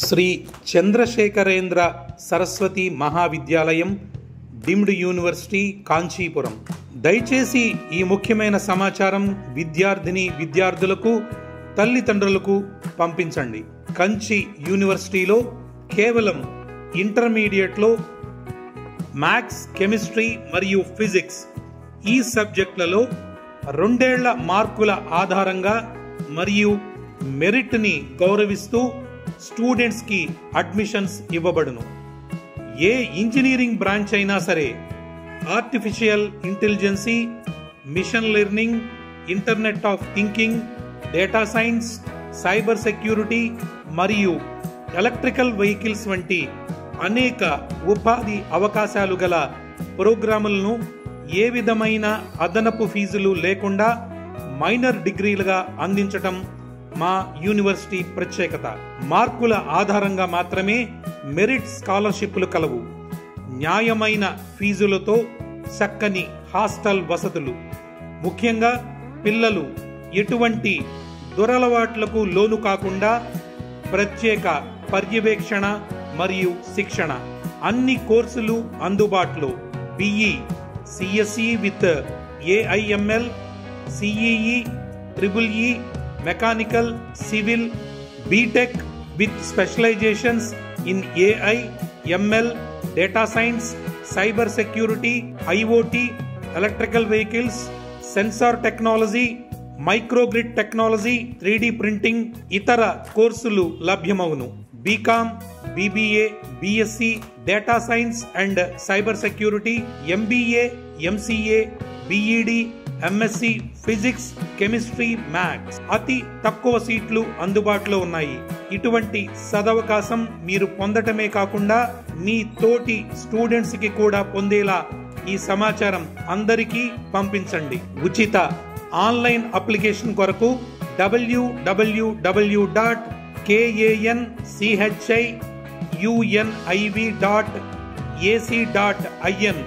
Shri Chandrasekharendra Saraswathi Mahavidyalayam deemed university Kanchipuram. దయచేసి ఈ ముఖ్యమైన సమాచారం విద్యార్థులకు తల్లిదండ్రులకు పంపించండి. కంచి యూనివర్సిటీలో కేవలం ఇంటర్మీడియట్లో మ్యాథ్స్, కెమిస్ట్రీ మరియు ఫిజిక్స్ ఈ సబ్జెక్టులలో 2 ఏళ్ల మార్కుల ఆధారంగా మరియు మెరిట్ని గౌరవిస్తూ స్టూడెంట్స్కి అడ్మిషన్స్ ఇవ్వబడును. ఏ ఇంజనీరింగ్ బ్రాంచ్ అయినా సరే artificial intelligence, machine learning, internet of thinking, data science, cyber security మరియు ఎలక్ట్రికల్ వెహికల్స్ వంటి అనేక ఉపాధి అవకాశాలు గల ప్రోగ్రాములను ఏ విధమైన అదనపు ఫీజులు లేకుండా మైనర్ డిగ్రీలుగా అందించటం మా యూనివర్సిటీ ప్రత్యేకత. మార్కుల ఆధారంగా మాత్రమే మెరిట్ స్కాలర్షిప్లు కలవు. న్యాయమైన ఫీజులతో చక్కని హాస్టల్ వసతులు. ముఖ్యంగా పిల్లలు ఎటువంటి దురలవాట్లకు లోను కాకుండా ప్రత్యేక పర్యవేక్షణ మరియు శిక్షణ. అన్ని కోర్సులు అందుబాటులో. BE, CSE with AIML, CEE, EEE, mechanical, civil, BTech with specializations in AI, ML, data science, cyber security, IoT, electrical vehicles, sensor technology, microgrid technology, 3D printing, ఇతర కోర్సులు లభ్యమవును. BCom, BBA, BSc, data science and cyber security, MBA, MCA, BEd, MSc physics, chemistry, maths. అతి తక్కువ సీట్లు అందుబాటులో ఉన్నాయి. ఇటువంటి సదవకాశం మీరు పొందటమే కాకుండా మీ తోటి స్టూడెంట్స్ కి కూడా పొందేలా ఈ సమాచారం అందరికీ పంపించండి. ఉచిత ఆన్లైన్ అప్లికేషన్ కొరకు www.kanchiuniv.ac.in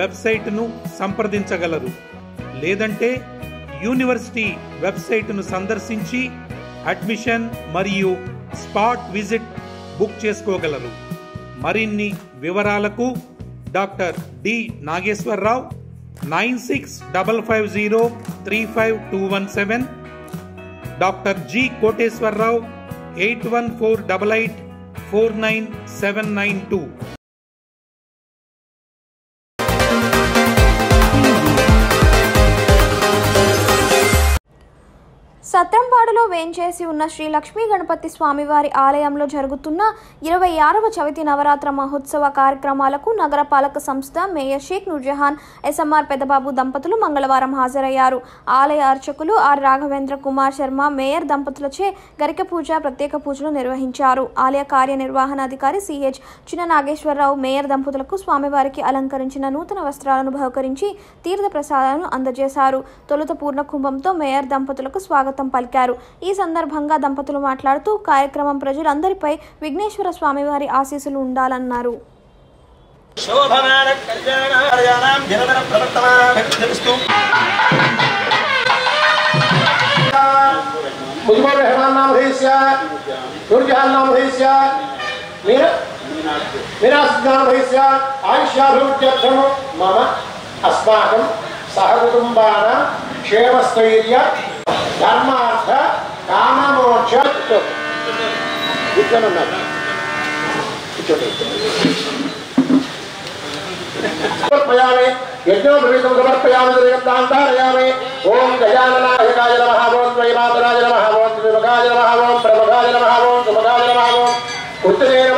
వెబ్సైట్ను సంప్రదించగలరు. లేదంటే యూనివర్సిటీ వెబ్సైట్ను సందర్శించి అడ్మిషన్ మరియు స్పాట్ విజిట్ బుక్ చేసుకోగలరు. మరిన్ని వివరాలకు doctor D Nageswararao 9655035217, doctor G Koteswararao 8148849792. సత్రంపాడులో వేంచేసి ఉన్న శ్రీ లక్ష్మీ గణపతి స్వామివారి ఆలయంలో జరుగుతున్న 26వ చవితి నవరాత్ర మహోత్సవ కార్యక్రమాలకు నగరపాలక సంస్థ మేయర్ షేక్ నూర్జహాన్, SMR పెద్దబాబు దంపతులు మంగళవారం హాజరయ్యారు. ఆలయ అర్చకులు ఆర్ రాఘవేంద్ర కుమార్ శర్మ మేయర్ దంపతులచే గరిక పూజ, ప్రత్యేక పూజలు నిర్వహించారు. ఆలయ కార్యనిర్వహణాధికారి CH చిన్న నాగేశ్వరరావు మేయర్ దంపతులకు స్వామివారికి అలంకరించిన నూతన వస్త్రాలను బహుకరించి తీర్థ ప్రసాదాలను అందజేశారు. తొలుత పూర్ణ కుంభంతో మేయర్ దంపతులకు స్వాగతం పలికారు. ఈ సందర్భంగా దంపతులు మాట్లాడుతూ కార్యక్రమం ప్రజలందరిపై విఘ్నేశ్వర స్వామివారి ఆశీస్సులు ఉండాలన్నారు. ధర్మార్థ కామమోక్ష సమర్పయామి. యజ్ఞోపవీతం సమర్పయామి. తాంతారయామి. ఓం గజాననాయకాయ నమః, ఓం ద్వైమాతరాయ నమః, ఓం త్రిముఖాయ నమః, ఓం ప్రముఖాయ నమః, ఓం సుముఖాయ నమః, ఓం ఉత్తరేణ